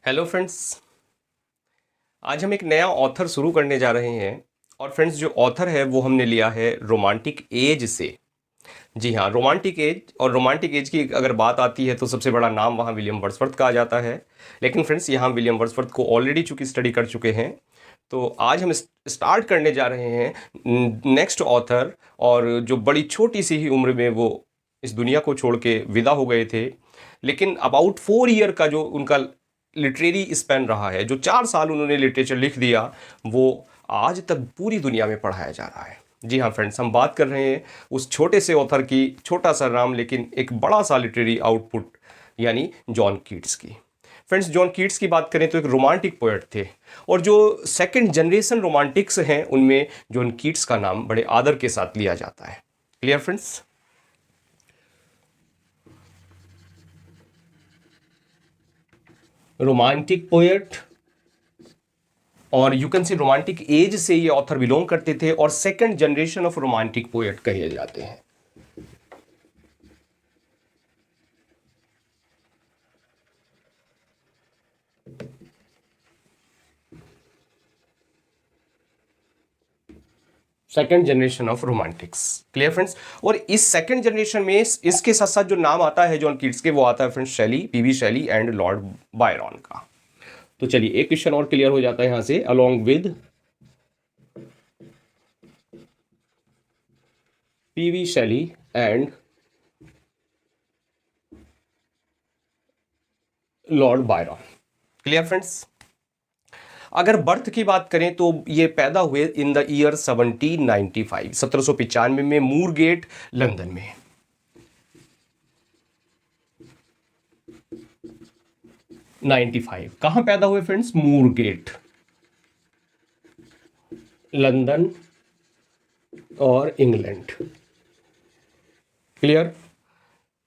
Hello friends. आज हम एक नया ऑथर शुरू करने जा रहे हैं। और फ्रेंड्स, जो ऑथर है वो हमने लिया है रोमांटिक एज से। जी हाँ, रोमांटिक एज। और रोमांटिक एज की अगर बात आती है तो सबसे बड़ा नाम वहाँ विलियम वर्ड्सवर्थ का आ जाता है। लेकिन फ्रेंड्स, यहाँ विलियम वर्ड्सवर्थ को ऑलरेडी चूंकि स्टडी कर चुके हैं, तो आज हम स्टार्ट करने जा रहे हैं नेक्स्ट ऑथर। और जो बड़ी छोटी सी ही उम्र में वो इस दुनिया को छोड़ के विदा हो गए थे। लेकिन अबाउट 4 ईयर का जो उनका लिटरेरी स्पैन रहा है, जो 4 साल उन्होंने लिटरेचर लिख दिया, वो आज तक पूरी दुनिया में पढ़ाया जा रहा है। जी हाँ फ्रेंड्स, हम बात कर रहे हैं उस छोटे से ऑथर की, छोटा सा नाम लेकिन एक बड़ा सा लिटरेरी आउटपुट, यानी जॉन कीट्स की। फ्रेंड्स, जॉन कीट्स की बात करें तो एक रोमांटिक पोएट थे। और जो सेकंड जनरेशन रोमांटिक्स हैं उनमें जॉन कीट्स का नाम बड़े आदर के साथ लिया जाता है। Clear friends? रोमांटिक पोएट, और you can say romantic as से ये ऑथर बिलोंग करते थे और second generation of romantic poet कहे जाते हैं। Second generation of Romantics. Clear friends? और इस सेकंड जनरेशन में इसके साथ साथ जो नाम आता है जॉन कीट्स के, वो आता है फ्रेंड्स शैली, पीवी शैली एंड लॉर्ड बायरॉन का। तो चलिए, एक क्वेश्चन और क्लियर हो जाता है यहां से। Along with PV Shelley and Lord Byron. Clear friends? अगर बर्थ की बात करें तो ये पैदा हुए इन द ईयर 1795, 1795 में मूरगेट, लंदन में। 95 कहाँ पैदा हुए फ्रेंड्स? मूरगेट, लंदन और इंग्लैंड। क्लियर?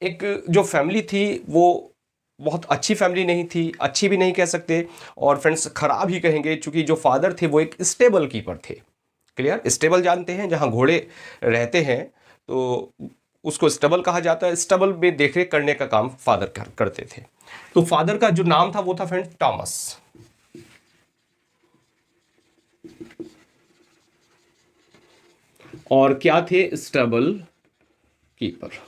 एक जो फैमिली थी वो बहुत अच्छी फैमिली नहीं थी, अच्छी भी नहीं कह सकते, और फ्रेंड्स खराब ही कहेंगे, क्योंकि जो फादर थे वो एक स्टेबल कीपर थे। क्लियर? स्टेबल जानते हैं, जहाँ घोड़े रहते हैं तो उसको स्टेबल कहा जाता है। स्टेबल में देखरेख करने का काम फादर करते थे। तो फादर का जो नाम था वो था फ्रेंड्स टॉमस। और क्या थे? Stable keeper.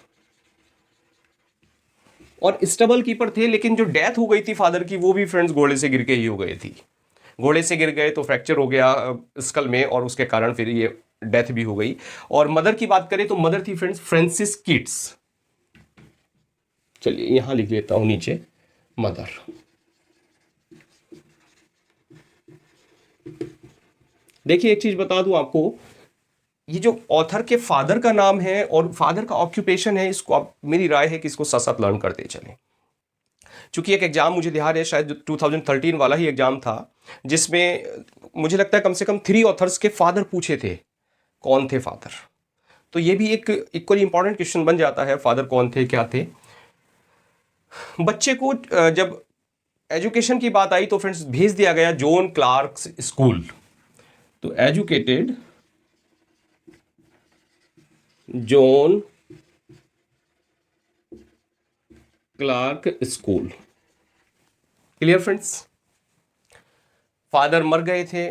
और स्टेबल कीपर थे, लेकिन जो डेथ हो गई थी फादर की, वो भी फ्रेंड्स घोड़े से गिर के ही हो गई थी। घोड़े से गिर गए तो फ्रैक्चर हो गया स्कल में, और उसके कारण फिर ये डेथ भी हो गई। और मदर की बात करें तो मदर थी फ्रेंड्स फ्रांसिस कीट्स। चलिए यहां लिख लेता हूं नीचे, मदर। देखिए, एक चीज बता दूं आपको, ये जो ऑथर के फादर का नाम है और फादर का ऑक्यूपेशन है, इसको आप, मेरी राय है कि इसको साथ साथ लर्न करते चलें। चूंकि एक एग्जाम मुझे ध्यान है, शायद 2013 वाला ही एग्जाम था, जिसमें मुझे लगता है कम से कम 3 ऑथर्स के फादर पूछे थे, कौन थे फादर। तो ये भी एक इक्वली इंपॉर्टेंट क्वेश्चन बन जाता है, फादर कौन थे, क्या थे। बच्चे को जब एजुकेशन की बात आई तो फ्रेंड्स भेज दिया गया जॉन क्लार्क्स स्कूल। तो educated John Clarke school. Clear friends? Father मर गए थे।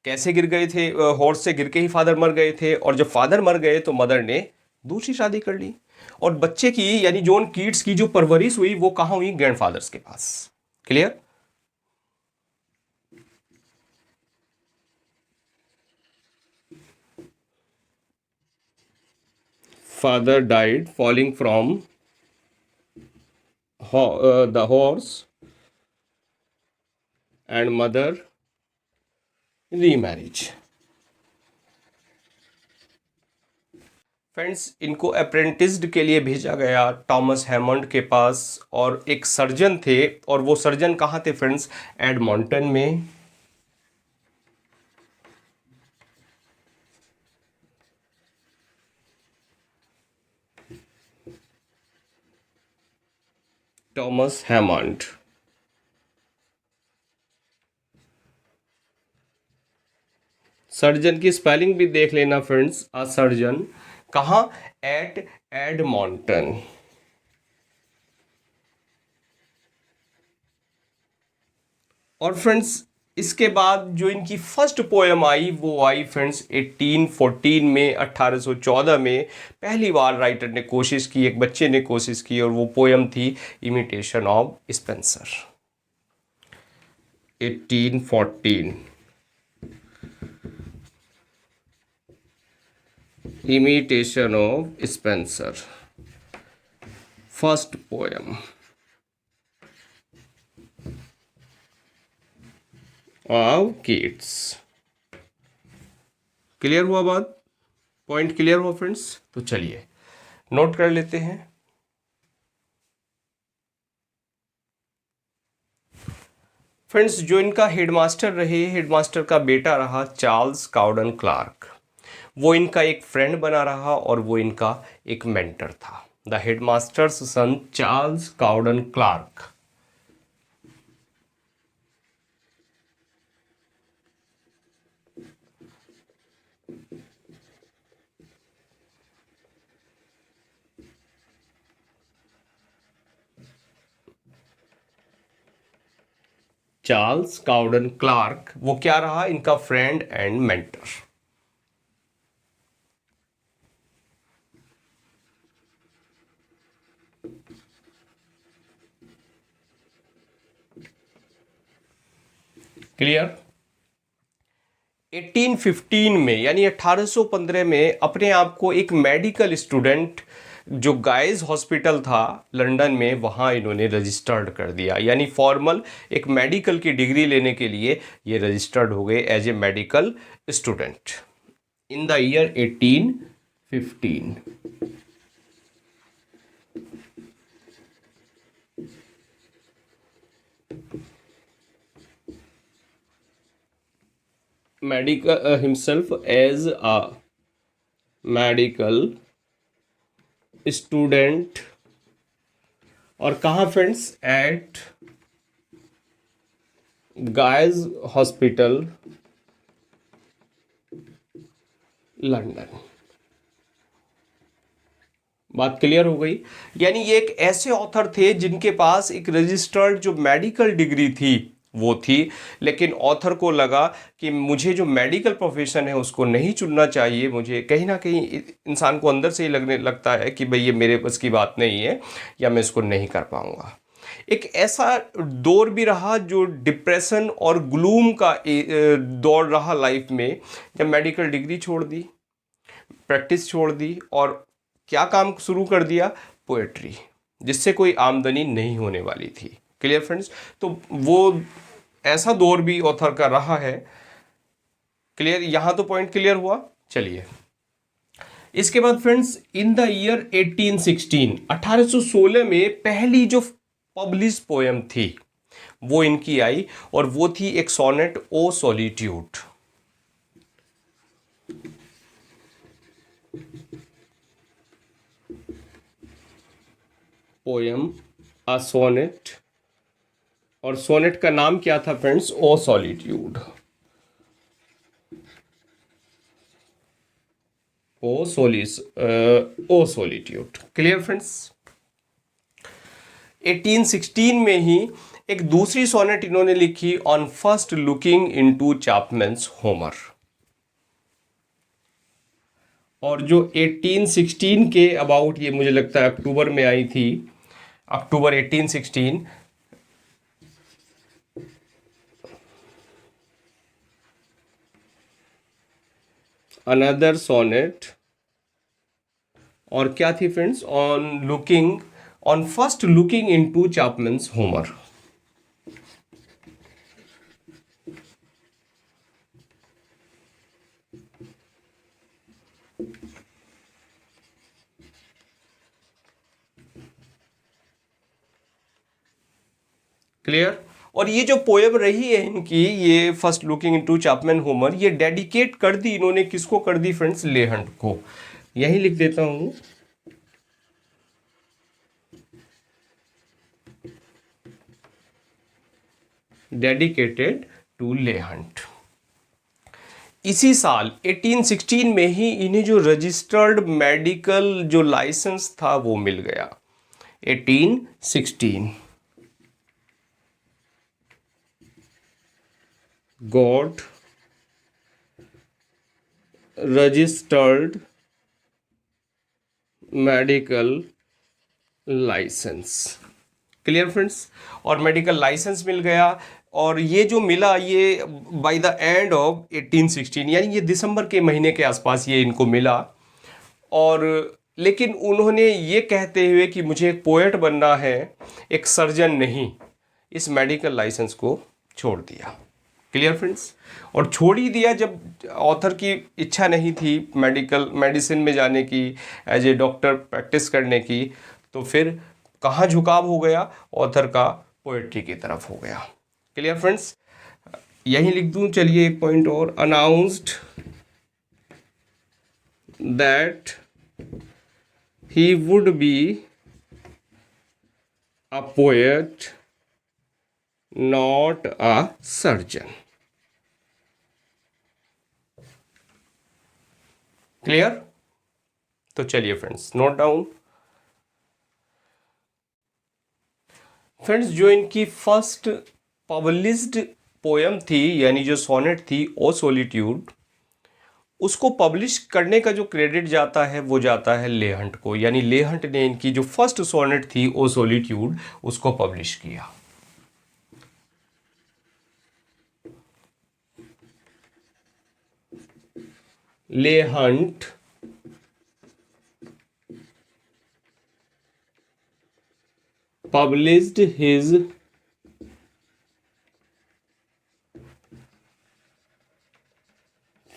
कैसे गिर गए थे? हॉर्स से गिर के ही फादर मर गए थे। और जब फादर मर गए तो मदर ने दूसरी शादी कर ली। और बच्चे की, यानी जॉन कीट्स की जो परवरिश हुई वो कहाँ हुई? ग्रैंडफादर्स के पास। Clear? Father died falling from the horse and mother remarriage. Friends, इनको अप्रेंटिस्ड के लिए भेजा गया टॉमस हैमंड के पास, और एक सर्जन थे, और वो सर्जन कहाँ थे फ्रेंड्स? एडमॉन्टन में। Thomas Hammond. सर्जन की स्पेलिंग भी देख लेना फ्रेंड्स, अ सर्जन। कहाँ? At Edmonton. और फ्रेंड्स इसके बाद जो इनकी फर्स्ट पोएम आई वो आई फ्रेंड्स 1814 में, 1814 में पहली बार राइटर ने कोशिश की, एक बच्चे ने कोशिश की, और वो पोएम थी imitation of Spencer. 1814 imitation of Spencer, first poem of kids. Clear हुआ बात? पॉइंट क्लियर हुआ फ्रेंड्स? तो चलिए नोट कर लेते हैं। फ्रेंड्स जो इनका हेडमास्टर रहे, हेडमास्टर का बेटा रहा चार्ल्स काउडन क्लार्क। वो इनका एक फ्रेंड बना रहा और वो इनका एक मेंटर था। The headmaster's son Charles Cowden Clarke. Charles Cowden Clarke वो क्या रहा? इनका फ्रेंड एंड मेंटर। क्लियर? 1815 में यानी 1815 में अपने आप को एक मेडिकल स्टूडेंट जो गाइज हॉस्पिटल था लंदन में, वहाँ इन्होंने रजिस्टर्ड कर दिया। यानी फॉर्मल एक मेडिकल की डिग्री लेने के लिए ये रजिस्टर्ड हो गए as a medical student in the year 1815। Medical himself as a medical student. और कहाँ friends? At Guy's hospital London. बात क्लियर हो गई? यानी ये एक ऐसे ऑथर थे जिनके पास एक रजिस्टर्ड जो मेडिकल डिग्री थी वो थी, लेकिन ऑथर को लगा कि मुझे जो मेडिकल प्रोफेशन है उसको नहीं चुनना चाहिए। मुझे कहीं ना कहीं इंसान को अंदर से ही लगने लगता है कि भाई ये मेरे बस की बात नहीं है या मैं इसको नहीं कर पाऊंगा। एक ऐसा दौर भी रहा जो डिप्रेशन और ग्लूम का दौर रहा लाइफ में, जब मेडिकल डिग्री छोड़ दी, प्रैक्टिस छोड़ दी और क्या काम शुरू कर दिया? पोएट्री, जिससे कोई आमदनी नहीं होने वाली थी। Clear friends? तो वो ऐसा दौर भी ऑथर का रहा है। क्लियर? यहां तो पॉइंट क्लियर हुआ। चलिए इसके बाद फ्रेंड्स इन द ईयर 1816 1816 में पहली जो पब्लिश पोएम थी वो इनकी आई और वो थी एक sonnet O solitude. Poem a sonnet, और सोनेट का नाम क्या था friends? O solitude. O solitude. Clear friends? 1816 में ही एक दूसरी सोनेट इन्होंने लिखी on first looking into Chapman's Homer. और जो 1816 के अबाउट, ये मुझे लगता है अक्टूबर में आई थी, अक्टूबर 1816। अनदर सोनेट, और क्या थी friends? On first looking into Chapman's Homer. Clear? और ये जो पोएम रही है इनकी, ये first looking into Chapman Homer, ये डेडिकेट कर दी इन्होंने किसको कर दी फ्रेंड्स? लेहंट को। यही लिख देता हूं, डेडिकेटेड टू लेहंट। इसी साल 1816 में ही इन्हें जो रजिस्टर्ड मेडिकल जो लाइसेंस था वो मिल गया। 1816 got registered medical licence. Clear friends? और मेडिकल लाइसेंस मिल गया, और ये जो मिला ये बाय द एंड ऑफ 1816, यानी ये दिसंबर के महीने के आसपास ये इनको मिला। और लेकिन उन्होंने ये कहते हुए कि मुझे एक पोएट बनना है, एक सर्जन नहीं, इस मेडिकल लाइसेंस को छोड़ दिया। Clear friends? और छोड़ ही दिया जब ऑथर की इच्छा नहीं थी मेडिसिन में जाने की, एज ए डॉक्टर प्रैक्टिस करने की, तो फिर कहाँ झुकाव हो गया? ऑथर का पोएट्री की तरफ हो गया। Clear friends? यहीं लिख दूं, चलिए एक पॉइंट और, announced that he would be a poet not a surgeon. Clear? तो चलिए फ्रेंड्स नोट डाउन। फ्रेंड्स जो इनकी फर्स्ट पब्लिश्ड पोयम थी, यानी जो सोनेट थी, ओ सॉलिट्यूड, उसको पब्लिश करने का जो क्रेडिट जाता है वो जाता है लेहंट को। यानी लेहंट ने इनकी जो फर्स्ट सोनेट थी ओ सॉलिट्यूड, उसको पब्लिश किया। लेहंट published his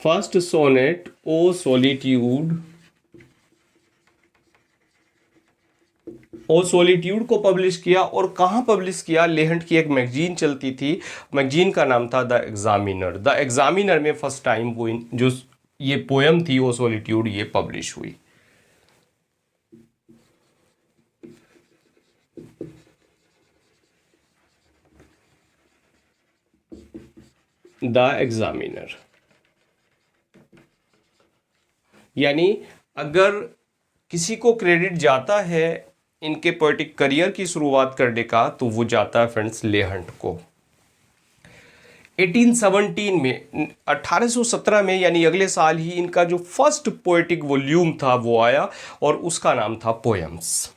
first sonnet O Solitude। ओ सॉलिट्यूड को पब्लिश किया, और कहाँ पब्लिश किया? लेहंट की एक मैगजीन चलती थी, मैगजीन का नाम था द एग्जामिनर। द एग्जामिनर में फर्स्ट टाइम वो जो ये पोयम थी ओ सॉलिट्यूड, ये पब्लिश हुई। The examiner. यानी अगर किसी को क्रेडिट जाता है इनके पोएटिक करियर की शुरुआत करने का, तो वो जाता है फ्रेंड्स लेहंट को। 1817 में, 1817 में, यानी अगले साल ही इनका जो फर्स्ट पोएटिक वॉल्यूम था वो आया, और उसका नाम था poems.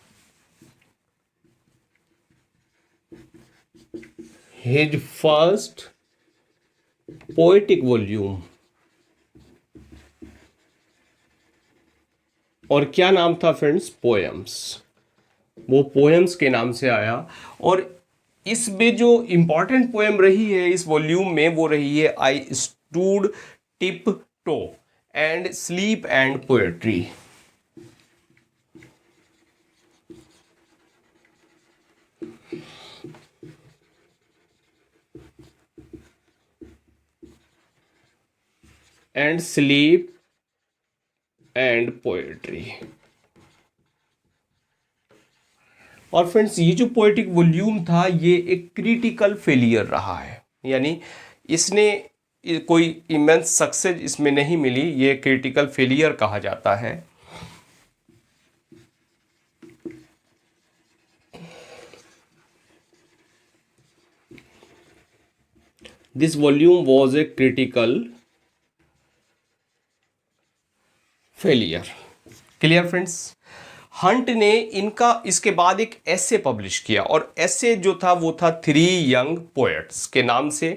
His first poetic volume, और क्या नाम था फ्रेंड्स? पोएम्स। वो पोएम्स के नाम से आया। और इसमें जो इंपॉर्टेंट पोएम रही है इस वॉल्यूम में, वो रही है I stood tiptoe and sleep and poetry. And sleep and poetry. और फ्रेंड्स ये जो पोएटिक वॉल्यूम था ये एक क्रिटिकल फेलियर रहा है, यानी इसने कोई इमेंस सक्सेस इसमें नहीं मिली, ये क्रिटिकल फेलियर कहा जाता है। This volume was a critical failure. Clear friends? Hunt ने इनका इसके बाद एक एसे पब्लिश किया, और एसे जो था वो था थ्री यंग पोएट्स के नाम से।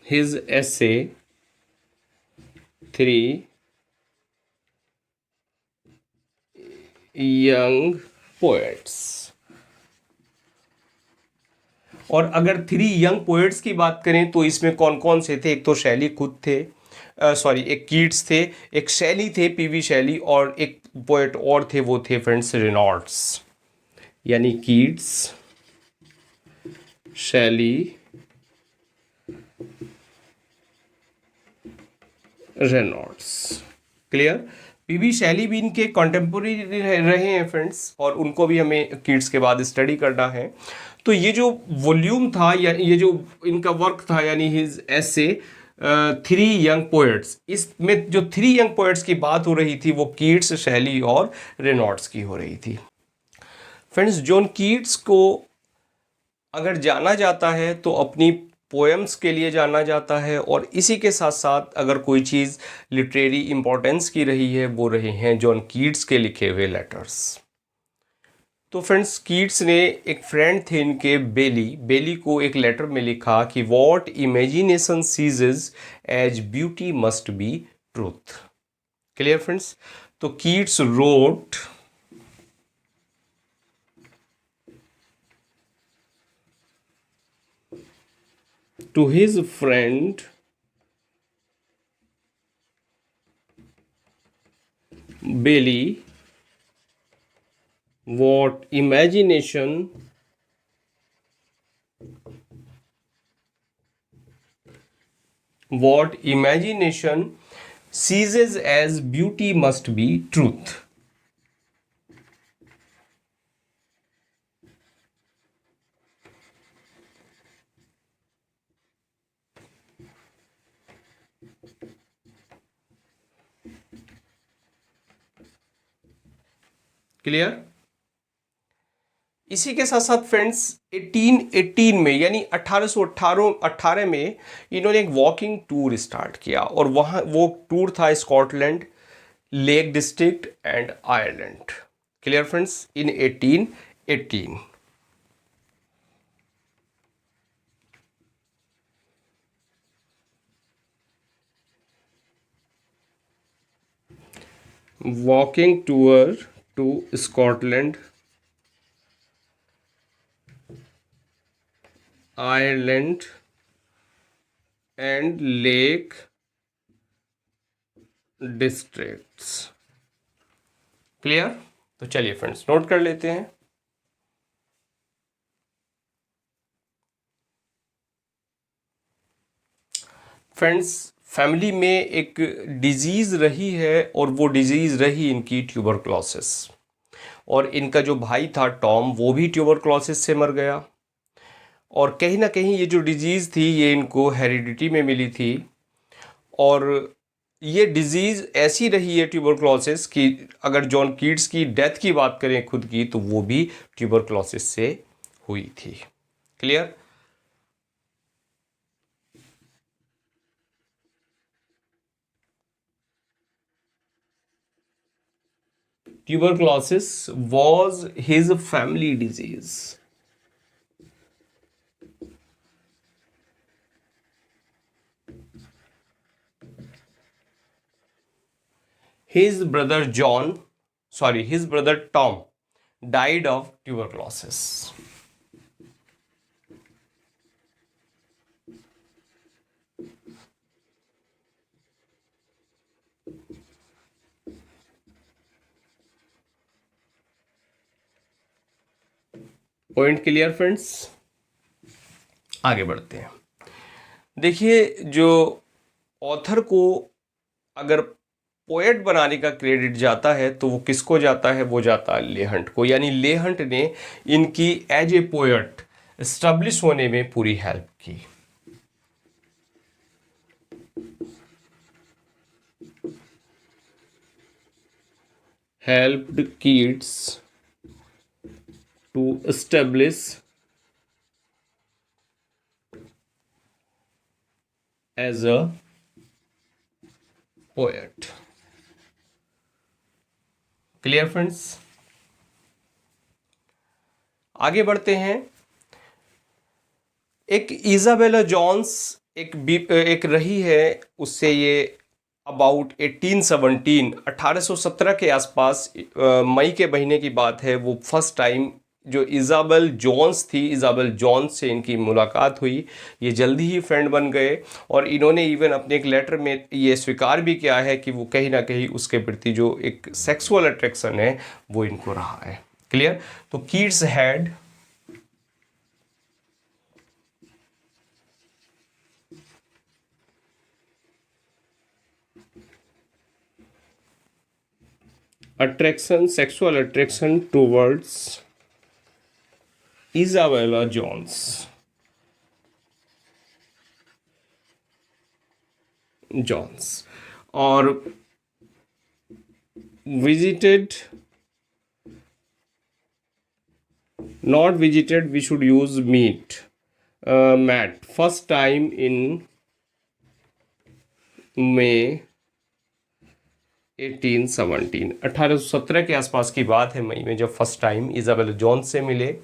हिज एसे थ्री यंग पोएट्स। और अगर थ्री यंग पोएट्स की बात करें तो इसमें कौन कौन से थे? एक तो शैली खुद थे, एक कीट्स थे, एक शैली थे, पीवी शैली, और एक पोएट और थे, वो थे फ्रेंड्स रेनॉल्ड्स। यानी कीट्स, शैली, रेनॉल्ड्स। क्लियर? पीवी शैली भी इनके कॉन्टेम्पोररी रहे हैं फ्रेंड्स, और उनको भी हमें कीट्स के बाद स्टडी करना है। तो ये जो वॉल्यूम था, या ये जो इनका वर्क था, यानी हिज एसे, थ्री यंग पोएट्स। इसमें जो थ्री यंग पोएट्स की बात हो रही थी वो कीट्स, शैली और रेनॉल्ड्स की हो रही थी। फ्रेंड्स, जॉन कीट्स को अगर जाना जाता है तो अपनी पोएम्स के लिए जाना जाता है, और इसी के साथ साथ अगर कोई चीज़ लिटरेरी इम्पोर्टेंस की रही है वो रहे हैं जॉन कीट्स के लिखे हुए लेटर्स। तो फ्रेंड्स, कीट्स ने एक फ्रेंड थे इनके, बेली, बेली को एक लेटर में लिखा कि what imagination seizes as beauty must be truth. Clear friends? तो Keats wrote to his friend Bailey what imagination seizes as beauty must be truth. Clear? इसी के साथ साथ फ्रेंड्स 1818 में यानी 1818 में इन्होंने एक वॉकिंग टूर स्टार्ट किया, और वहाँ वो टूर था Scotland, Lake District and Ireland. Clear friends? In 1818। Walking tour to Scotland, Ireland and Lake Districts. Clear? तो चलिए फ्रेंड्स, नोट कर लेते हैं। फ्रेंड्स, फैमिली में एक डिजीज़ रही है, और वो डिजीज़ रही इनकी ट्यूबरक्लोसिस, और इनका जो भाई था टॉम वो भी ट्यूबरक्लोसिस से मर गया। और कहीं ना कहीं ये जो डिजीज़ थी ये इनको हेरिडिटी में मिली थी, और ये डिजीज़ ऐसी रही है ट्यूबरक्लोसिस कि अगर जॉन कीट्स की डेथ की बात करें खुद की, तो वो भी ट्यूबरक्लोसिस से हुई थी। Clear? Tuberculosis was his family disease. His brother his brother Tom died of tuberculosis. Point clear friends? आगे बढ़ते हैं। देखिए, जो ऑथर को अगर पोएट बनाने का क्रेडिट जाता है तो वो किसको जाता है? वो जाता है लेहंट को, यानी लेहंट ने इनकी एज ए पोएट एस्टेब्लिश होने में पूरी हेल्प की। helped Keats to establish as a poet. Clear friends? आगे बढ़ते हैं। एक इजाबेला जॉन्स एक रही है, उससे ये अबाउट 1817 के आसपास, मई के महीने की बात है, वो फर्स्ट टाइम जो इजाबेल जॉन्स थी, इजाबेल जॉन्स से इनकी मुलाकात हुई। ये जल्दी ही फ्रेंड बन गए, और इन्होंने इवन अपने एक लेटर में ये स्वीकार भी किया है कि वो कहीं ना कहीं उसके प्रति जो एक सेक्सुअल अट्रैक्शन है वो इनको रहा है। क्लियर? तो Keats had sexual attraction towards Isabella Jones. Jones. और visited, not visited, we should use met first time in May 1817, 1817 के आसपास की बात है, मई में जब फर्स्ट टाइम इजाबेला जॉन्स से मिले।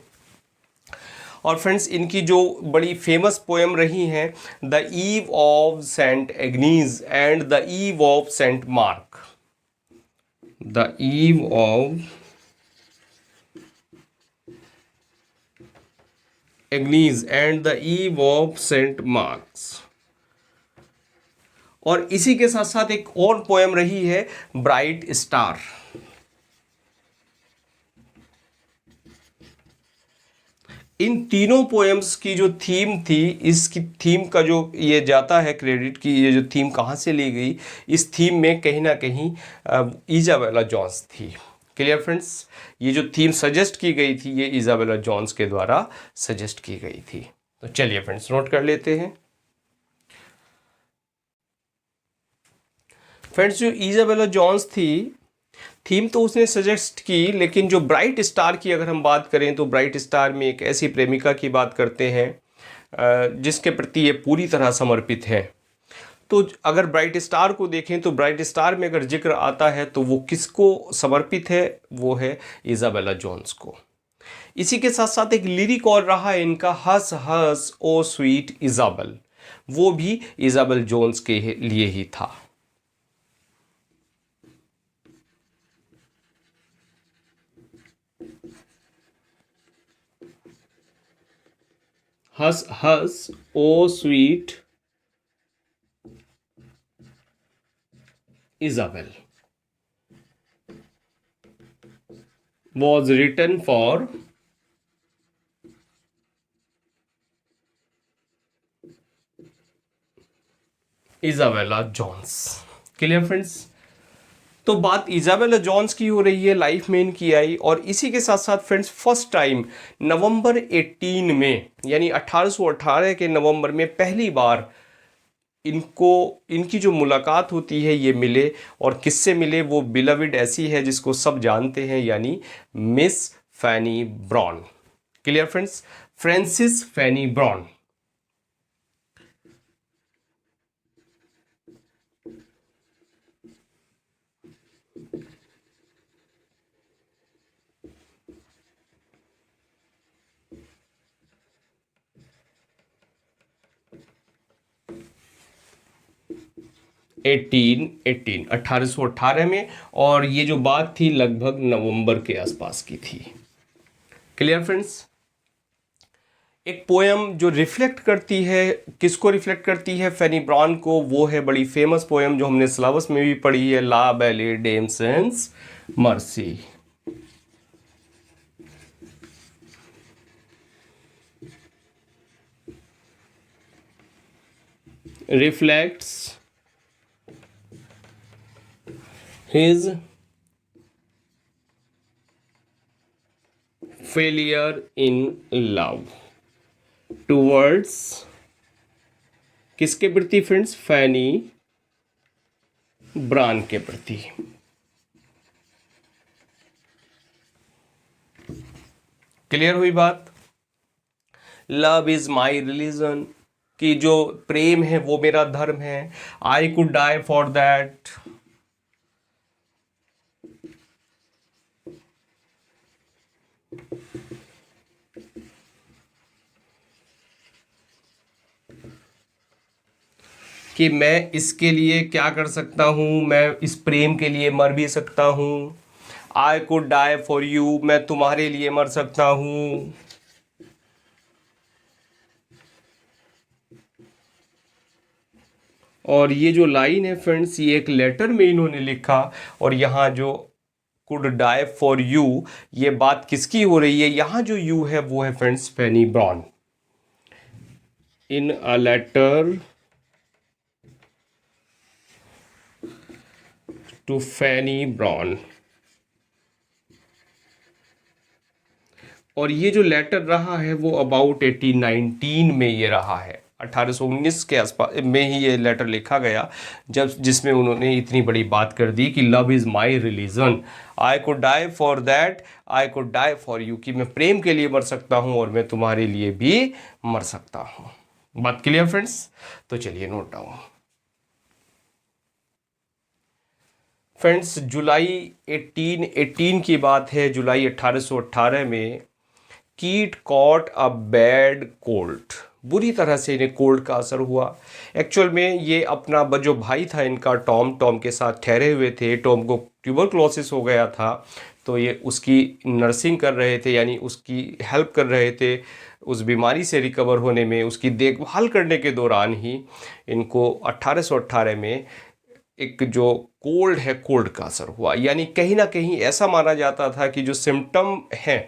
और फ्रेंड्स इनकी जो बड़ी फेमस पोएम रही हैं, the eve of Saint Agnes and the eve of Saint Mark, the eve of Agnes and the eve of Saint Mark's. और इसी के साथ साथ एक और पोएम रही है, ब्राइट स्टार। इन तीनों पोएम्स की जो थीम थी, इसकी थीम का जो ये जाता है क्रेडिट की, ये जो थीम कहाँ से ली गई, इस थीम में कहीं ना कहीं इजाबेला जॉन्स थी। क्लियर फ्रेंड्स, ये जो थीम सजेस्ट की गई थी ये इजाबेला जॉन्स के द्वारा सजेस्ट की गई थी। तो चलिए फ्रेंड्स नोट कर लेते हैं। फ्रेंड्स जो इजाबेला जॉन्स थी, थीम तो उसने सजेस्ट की, लेकिन जो ब्राइट स्टार की अगर हम बात करें तो ब्राइट स्टार में एक ऐसी प्रेमिका की बात करते हैं जिसके प्रति ये पूरी तरह समर्पित है। तो अगर ब्राइट स्टार को देखें तो ब्राइट स्टार में अगर जिक्र आता है तो वो किसको समर्पित है, वो है इजाबेला जॉन्स को। इसी के साथ साथ एक लिरिक और रहा है इनका, हस हस ओ स्वीट इजाबेल, वो भी इजाबेल जॉन्स के लिए ही था। Hush hush O sweet Isabel was written for Isabella Jones. Clear friends, तो बात इजाबेला जॉन्स की हो रही है, लाइफ में इनकी आई। और इसी के साथ साथ फ्रेंड्स फर्स्ट टाइम नवंबर 18 में, यानी 1818 के नवंबर में पहली बार इनकी जो मुलाकात होती है, ये मिले। और किससे मिले, वो बिलविड ऐसी है जिसको सब जानते हैं, यानी मिस फैनी ब्राउन। क्लियर फ्रेंड्स, फ्रांसिस फैनी ब्राउन। एटीन 1818 में, और ये जो बात थी लगभग नवंबर के आसपास की थी। क्लियर फ्रेंड्स, एक पोएम जो रिफ्लेक्ट करती है, किसको रिफ्लेक्ट करती है, फैनी ब्राउन को, वो है बड़ी फेमस पोएम जो हमने सिलेबस में भी पढ़ी है, La Belle Dame sans Merci. Reflects his failure in love towards, किसके प्रति फ्रेंड्स, फैनी ब्राउन के प्रति। क्लियर हुई बात। लव इज माई रिलीजन, कि जो प्रेम है वो मेरा धर्म है। I could die for that, कि मैं इसके लिए क्या कर सकता हूँ, मैं इस प्रेम के लिए मर भी सकता हूँ। I could die for you, मैं तुम्हारे लिए मर सकता हूँ। और ये जो लाइन है फ्रेंड्स, ये एक लेटर में इन्होंने लिखा। और यहाँ जो कुड डाई फॉर यू, ये बात किसकी हो रही है, यहाँ जो यू है वो है friends Fanny Brown. In a letter to Fanny Brown. और ये जो लेटर रहा है वो अबाउट 1819 में ये रहा है, 1819 के आसपास में ही ये लेटर लिखा गया, जब जिसमें उन्होंने इतनी बड़ी बात कर दी कि love is my religion, I could die for that, I could die for you, कि मैं प्रेम के लिए मर सकता हूँ और मैं तुम्हारे लिए भी मर सकता हूँ। बात क्लियर फ्रेंड्स? तो चलिए नोट डाउन। फ्रेंड्स जुलाई 1818 की बात है, जुलाई 1818 में कीट कॉट अ बैड कोल्ड, बुरी तरह से इन्हें कोल्ड का असर हुआ। एक्चुअल में ये अपना जो भाई था इनका टॉम के साथ ठहरे हुए थे। टॉम को ट्यूबरक्लोसिस हो गया था, तो ये उसकी नर्सिंग कर रहे थे, यानी उसकी हेल्प कर रहे थे उस बीमारी से रिकवर होने में। उसकी देखभाल करने के दौरान ही इनको 1818 में एक जो कोल्ड है, कोल्ड का असर हुआ। यानी कहीं ना कहीं ऐसा माना जाता था कि जो सिम्टम हैं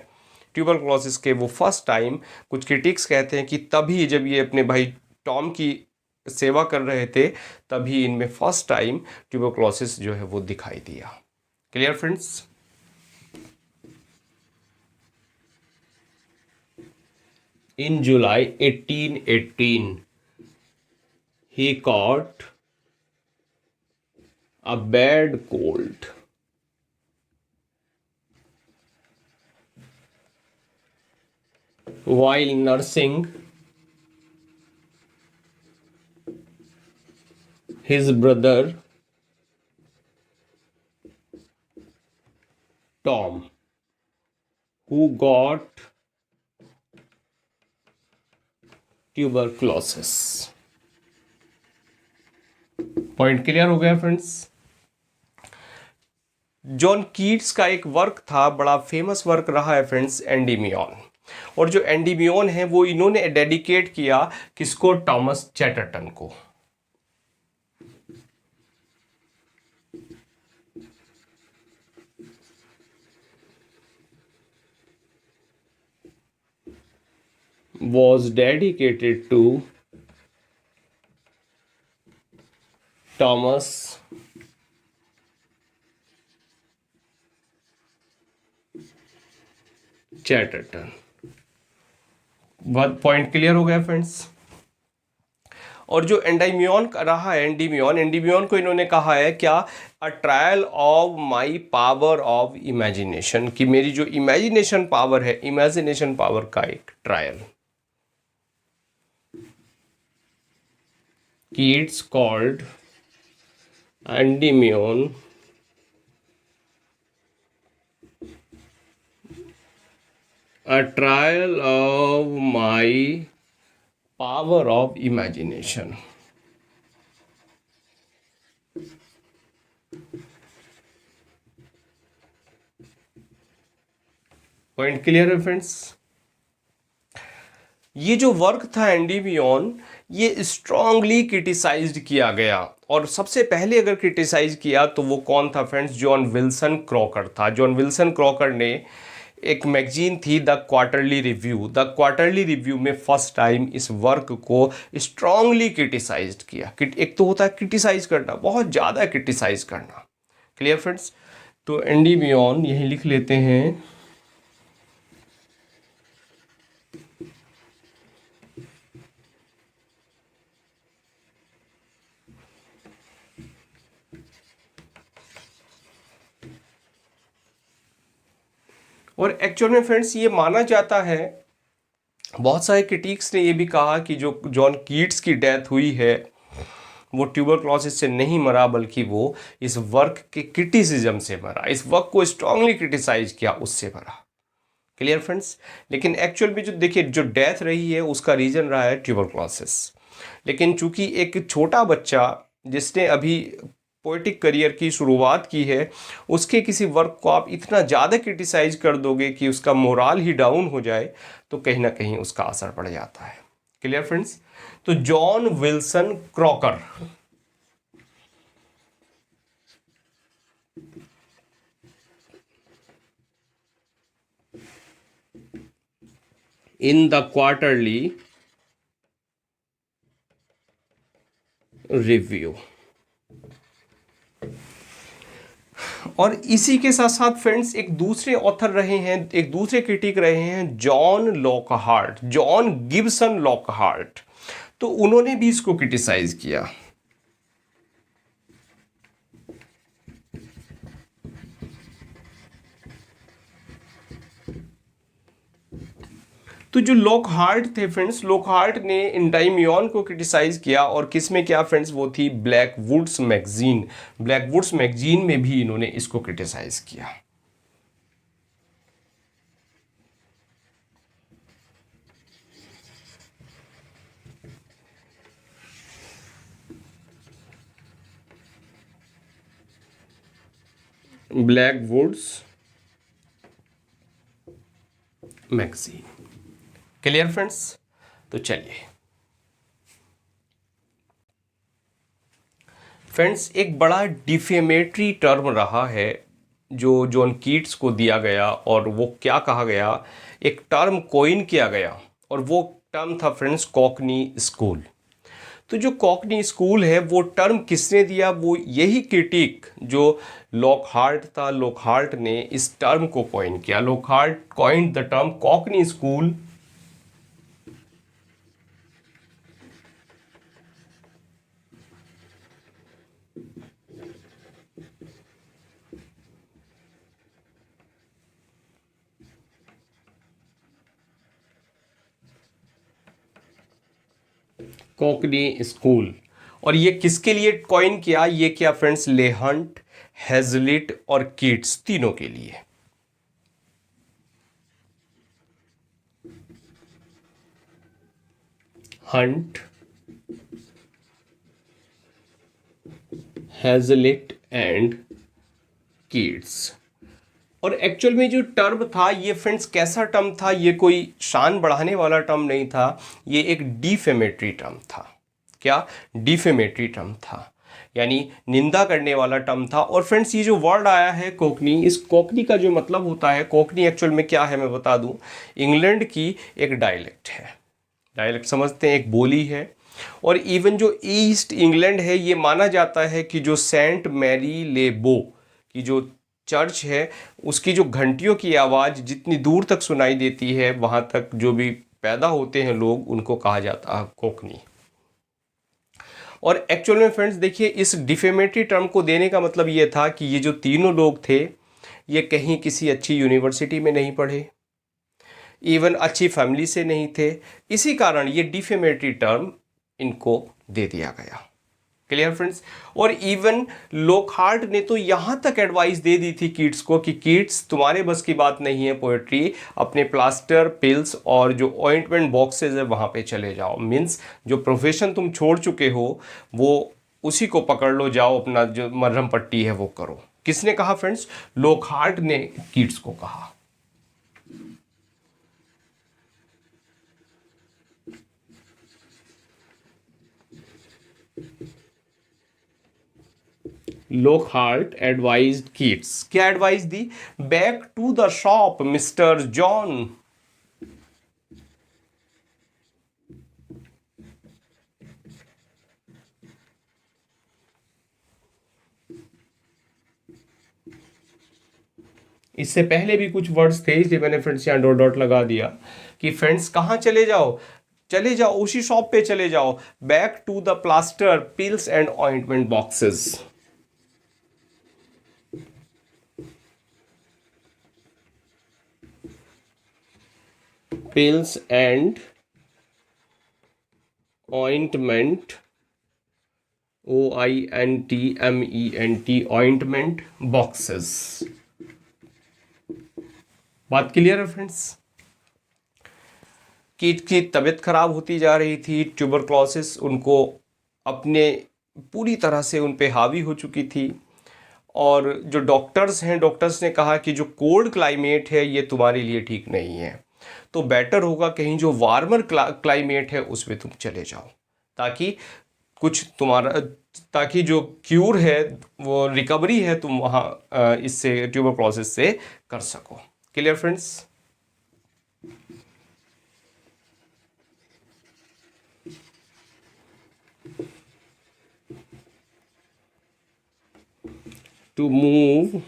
ट्यूबरक्लोसिस के, वो फर्स्ट टाइम, कुछ क्रिटिक्स कहते हैं कि तभी जब ये अपने भाई टॉम की सेवा कर रहे थे, तभी इनमें फर्स्ट टाइम ट्यूबरक्लोसिस जो है वो दिखाई दिया। Clear friends? In July 1818, he caught a bad cold. While nursing his brother Tom, who got tuberculosis. Point clear हो गया फ्रेंड्स? जॉन कीट्स का एक वर्क था, बड़ा फेमस वर्क रहा है फ्रेंड्स, एंडीमियन। और जो एंडीमियन है वो इन्होंने डेडिकेट किया किसको? टॉमस चैटरटन को। was dedicated to Thomas Chatterton. बहुत पॉइंट क्लियर हो गया फ्रेंड्स? और जो एंडीमियन रहा है, एंडीमियन को इन्होंने कहा है क्या? A trial of my power of imagination, कि मेरी जो इमेजिनेशन पावर है, इमेजिनेशन पावर का एक trial. Keats called Endymion a trial of my power of imagination. Point clear है फ्रेंड्स? ये जो वर्क था एंडीमियन, ये स्ट्रांगली क्रिटिसाइज्ड किया गया। और सबसे पहले अगर क्रिटिसाइज किया तो वो कौन था फ्रेंड्स? जॉन विल्सन क्रॉकर था। जॉन विल्सन क्रॉकर ने एक मैगजीन थी the Quarterly review, the Quarterly review में फर्स्ट टाइम इस वर्क को स्ट्रांगली क्रिटिसाइज्ड किया। एक तो होता है क्रिटिसाइज करना, बहुत ज़्यादा क्रिटिसाइज करना। Clear friends? तो एंडीमियन यहीं लिख लेते हैं। और एक्चुअल में फ्रेंड्स ये माना जाता है, बहुत सारे क्रिटिक्स ने ये भी कहा कि जो जॉन कीट्स की डेथ हुई है वो ट्यूबरक्लोसिस से नहीं मरा, बल्कि वो इस वर्क के क्रिटिसिज्म से मरा, इस वर्क को स्ट्रांगली क्रिटिसाइज किया उससे मरा। Clear friends? लेकिन एक्चुअल में जो देखिए जो डेथ रही है उसका रीज़न रहा है ट्यूबरक्लोसिस। लेकिन चूंकि एक छोटा बच्चा जिसने अभी पोइटिक करियर की शुरुआत की है, उसके किसी वर्क को आप इतना ज़्यादा क्रिटिसाइज कर दोगे कि उसका मोराल ही डाउन हो जाए, तो कहीं ना कहीं उसका असर पड़ जाता है। Clear friends? तो John Wilson Croker in the Quarterly Review. और इसी के साथ साथ फ्रेंड्स एक दूसरे ऑथर रहे हैं, एक दूसरे क्रिटिक रहे हैं, John Lockhart, John Gibson Lockhart. तो उन्होंने भी इसको क्रिटिसाइज किया। तो जो लॉकहार्ट थे फ्रेंड्स, लॉकहार्ट ने एंडाइमियन को क्रिटिसाइज किया, और किस में किया फ्रेंड्स, वो थी Blackwood's Magazine. Blackwood's Magazine में भी इन्होंने इसको क्रिटिसाइज किया। Blackwood's Magazine. Clear friends? तो चलिए फ्रेंड्स, एक बड़ा डिफेमेटरी टर्म रहा है जो जॉन कीट्स को दिया गया, और वो क्या कहा गया, एक टर्म कोइन किया गया, और वो टर्म था फ्रेंड्स कॉकनी स्कूल। तो जो कॉकनी स्कूल है वो टर्म किसने दिया, वो यही क्रिटिक जो लॉकहार्ट था, लॉकहार्ट ने इस टर्म को कॉइन किया। Lockhart coined the term Cockney school. Cockney school. और ये किसके लिए कॉइन किया, ये किया फ्रेंड्स लेहंट, हैजलिट और कीट्स, तीनों के लिए। Hunt, Hazlitt and Keats. और एक्चुअल में जो टर्म था ये फ्रेंड्स कैसा टर्म था, ये कोई शान बढ़ाने वाला टर्म नहीं था, ये एक डिफेमेटरी टर्म था। क्या? डिफेमेटरी टर्म था, यानी निंदा करने वाला टर्म था। और फ्रेंड्स ये जो वर्ड आया है कोकनी, इस कोकनी का जो मतलब होता है, कोकनी एक्चुअल में क्या है मैं बता दूं, इंग्लैंड की एक डायलेक्ट है। डायलेक्ट समझते हैं, एक बोली है। और इवन जो ईस्ट इंग्लैंड है, ये माना जाता है कि जो सेंट मैरी ले बो की जो चर्च है, उसकी जो घंटियों की आवाज़ जितनी दूर तक सुनाई देती है, वहाँ तक जो भी पैदा होते हैं लोग, उनको कहा जाता है कोकनी। और एक्चुअल में फ्रेंड्स देखिए, इस डिफेमेटरी टर्म को देने का मतलब ये था कि ये जो तीनों लोग थे, ये कहीं किसी अच्छी यूनिवर्सिटी में नहीं पढ़े, इवन अच्छी फैमिली से नहीं थे, इसी कारण ये डिफेमेटरी टर्म इनको दे दिया गया। Clear friends? और इवन लोकहार्ट ने तो यहां तक एडवाइस दे दी थी किड्स को कि किड्स, तुम्हारे बस की बात नहीं है पोएट्री, अपने प्लास्टर, पिल्स और जो ऑइंटमेंट बॉक्सेस है वहां पे चले जाओ। मीन्स जो प्रोफेशन तुम छोड़ चुके हो वो उसी को पकड़ लो, जाओ अपना जो मरहम पट्टी है वो करो। किसने कहा फ्रेंड्स? लोकहार्ट ने किड्स को कहा। लोकहार्ट एडवाइज्ड किड्स, क्या एडवाइस दी? Back to the shop Mr John. इससे पहले भी कुछ वर्ड्स थे, इसलिए मैंने फ्रेंड्स यहाँ डॉट डॉट लगा दिया कि फ्रेंड्स कहाँ चले जाओ, चले जाओ उसी शॉप पे चले जाओ। Back to the plaster, pills and ointment boxes. Pills and ointment, OINTMENT, ointment boxes. बात क्लियर है फ्रेंड्स? कीट की तबीयत खराब होती जा रही थी, ट्यूबरक्लोसिस उनको अपने पूरी तरह से उन पे हावी हो चुकी थी। और जो डॉक्टर्स हैं, डॉक्टर्स ने कहा कि जो कोल्ड क्लाइमेट है ये तुम्हारे लिए ठीक नहीं है, तो बेटर होगा कहीं जो वार्मर क्लाइमेट है उसमें तुम चले जाओ, ताकि कुछ तुम्हारा, ताकि जो क्यूर है वो रिकवरी है तुम वहाँ इससे ट्यूबरक्लोसिस से कर सको। Clear friends? to move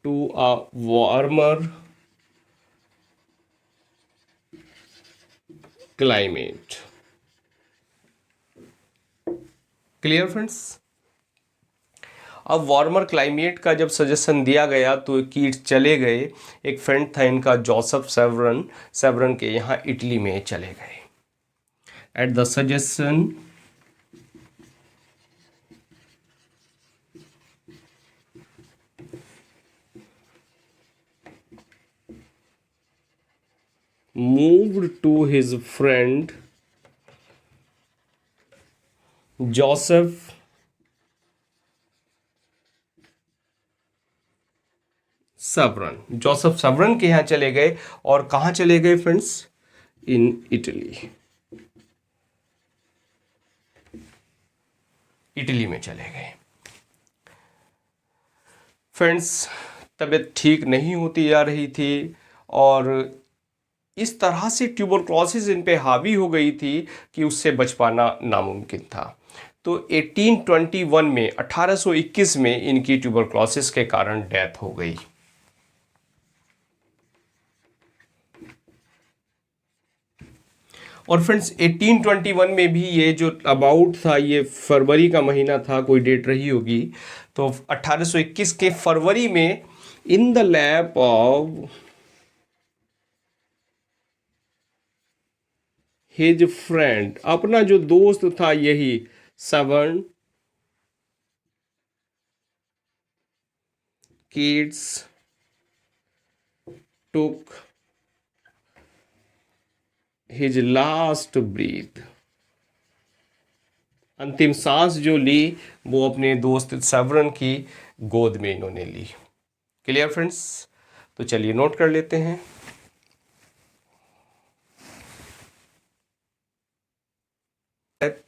to a warmer climate. Clear friends. अब वार्मर क्लाइमेट का जब सजेशन दिया गया तो कीट्स चले गए। एक फ्रेंड था इनका जोसेफ सेवरन, सेवरन के यहाँ इटली में चले गए। At the suggestion moved to his friend Joseph Severn. Joseph Severn के यहाँ चले गए। और कहाँ चले गए फ्रेंड्स? In Italy. इटली में चले गए। फ्रेंड्स, तबीयत ठीक नहीं होती जा रही थी और इस तरह से ट्यूबरक्लोसिस इन पे हावी हो गई थी कि उससे बच पाना नामुमकिन था। तो 1821 में 1821 में इनकी ट्यूबरक्लोसिस के कारण डेथ हो गई। और फ्रेंड्स 1821 में भी ये जो अबाउट था, ये फरवरी का महीना था, कोई डेट रही होगी। तो 1821 के फरवरी में in the lap of his friend, अपना जो दोस्त था यही Severn Keats took his last breath, अंतिम सांस जो ली वो अपने दोस्त सेवरन की गोद में इन्होंने ली। Clear friends. तो चलिए नोट कर लेते हैं।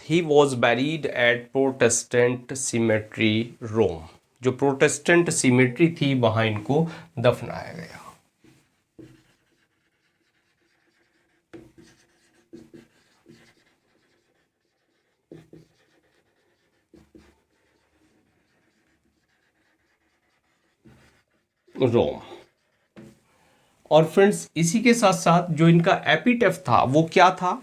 He was buried at Protestant cemetery Rome. जो प्रोटेस्टेंट सीमेट्री थी वहां इनको दफनाया गया। रोम। और फ्रेंड्स इसी के साथ साथ जो इनका एपिटेफ था वो क्या था?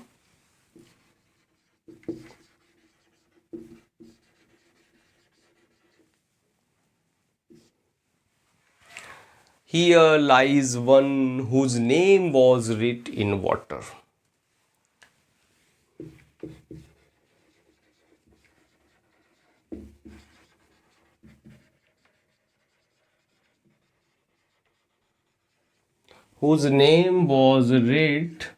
Here lies one whose name was writ in water. Whose name was writ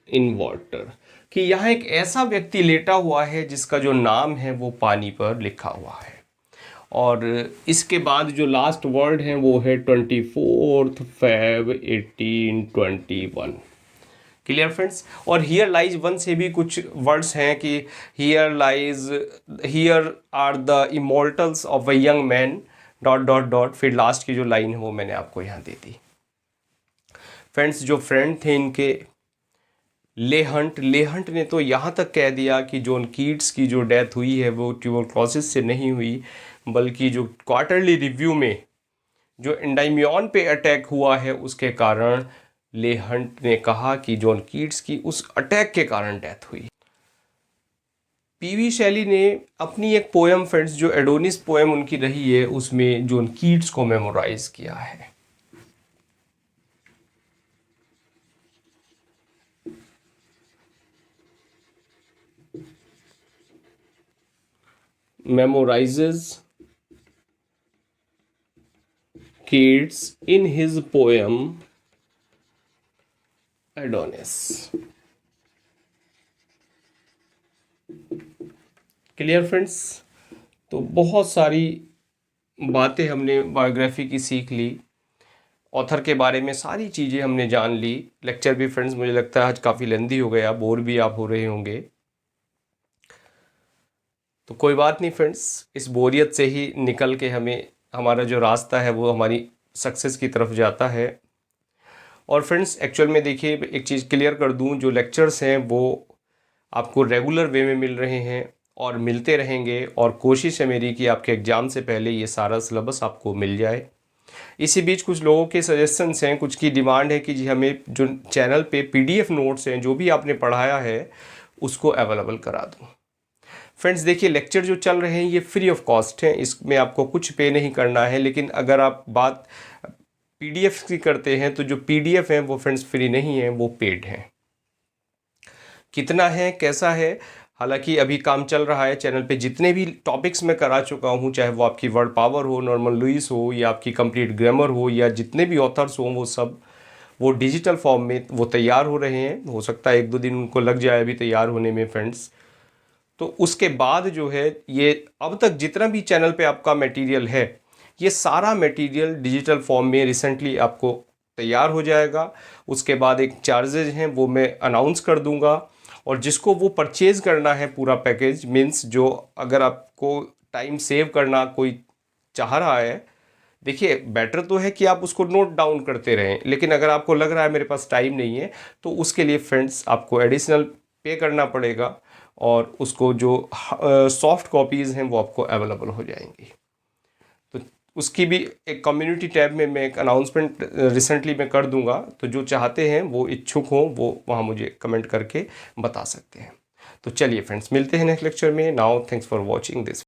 in water। कि यहाँ एक ऐसा व्यक्ति लेटा हुआ है जिसका जो नाम है वो पानी पर लिखा हुआ है। और इसके बाद जो लास्ट वर्ड है वो है 24 Feb 1821। Clear friends. और हियर लाइज वन से भी कुछ वर्ड्स हैं कि here are the immortals of a young man dot dot dot. फिर लास्ट की जो लाइन है वो मैंने आपको यहाँ दे दी। फ्रेंड्स जो फ्रेंड थे इनके लेहंट ने तो यहाँ तक कह दिया कि जॉन कीट्स की जो डेथ हुई है वो ट्यूबरक्लोसिस से नहीं हुई, बल्कि जो क्वार्टरली रिव्यू में जो एंडाइमियन पे अटैक हुआ है उसके कारण लेहंट ने कहा कि जॉन कीट्स की उस अटैक के कारण डेथ हुई। पीवी शैली ने अपनी एक पोएम फ्रेंड्स, जो एडोनिस पोएम उनकी रही है, उसमें जॉन कीट्स को मेमोराइज किया है। memorizes Keats in his poem Adonis। Clear friends. तो बहुत सारी बातें हमने बायोग्राफी की सीख ली, ऑथर के बारे में सारी चीज़ें हमने जान ली। लेक्चर भी फ्रेंड्स मुझे लगता है आज काफ़ी लेंदी हो गया, बोर भी आप हो रहे होंगे। तो कोई बात नहीं फ्रेंड्स, इस बोरियत से ही निकल के हमें हमारा जो रास्ता है वो हमारी सक्सेस की तरफ जाता है। और फ्रेंड्स एक्चुअल में देखिए, एक चीज़ क्लियर कर दूं, जो लेक्चर्स हैं वो आपको रेगुलर वे में मिल रहे हैं और मिलते रहेंगे। और कोशिश है मेरी कि आपके एग्ज़ाम से पहले ये सारा सिलेबस आपको मिल जाए। इसी बीच कुछ लोगों के सजेशंस हैं, कुछ की डिमांड है कि जी हमें जो चैनल पे पीडीएफ नोट्स हैं जो भी आपने पढ़ाया है उसको अवेलेबल करा दूँ। फ्रेंड्स देखिए, लेक्चर जो चल रहे हैं ये फ्री ऑफ कॉस्ट हैं, इसमें आपको कुछ पे नहीं करना है। लेकिन अगर आप बात पीडीएफ की करते हैं तो जो पीडीएफ हैं वो फ्रेंड्स फ्री नहीं है, वो पेड हैं। कितना है, कैसा है, हालांकि अभी काम चल रहा है चैनल पे। जितने भी टॉपिक्स मैं करा चुका हूँ, चाहे वो आपकी वर्ड पावर हो, नॉर्मल लुइस हो, या आपकी कंप्लीट ग्रामर हो, या जितने भी ऑथर्स हों, वो सब वो डिजिटल फॉर्म में वो तैयार हो रहे हैं। हो सकता है 1-2 दिन उनको लग जाए अभी तैयार होने में फ्रेंड्स। तो उसके बाद जो है ये अब तक जितना भी चैनल पे आपका मटेरियल है, ये सारा मटेरियल डिजिटल फॉर्म में रिसेंटली आपको तैयार हो जाएगा। उसके बाद एक चार्जेज हैं वो मैं अनाउंस कर दूंगा, और जिसको वो परचेज़ करना है पूरा पैकेज, मीन्स जो अगर आपको टाइम सेव करना कोई चाह रहा है, देखिए बेटर तो है कि आप उसको नोट डाउन करते रहें, लेकिन अगर आपको लग रहा है मेरे पास टाइम नहीं है, तो उसके लिए फ्रेंड्स आपको एडिशनल पे करना पड़ेगा, और उसको जो सॉफ्ट कॉपीज़ हैं वो आपको अवेलेबल हो जाएंगी। तो उसकी भी एक कम्युनिटी टैब में मैं एक अनाउंसमेंट रिसेंटली मैं कर दूंगा, तो जो चाहते हैं वो इच्छुक हों वो वहाँ मुझे कमेंट करके बता सकते हैं। तो चलिए फ्रेंड्स, मिलते हैं नेक्स्ट लेक्चर में। Now thanks for watching this.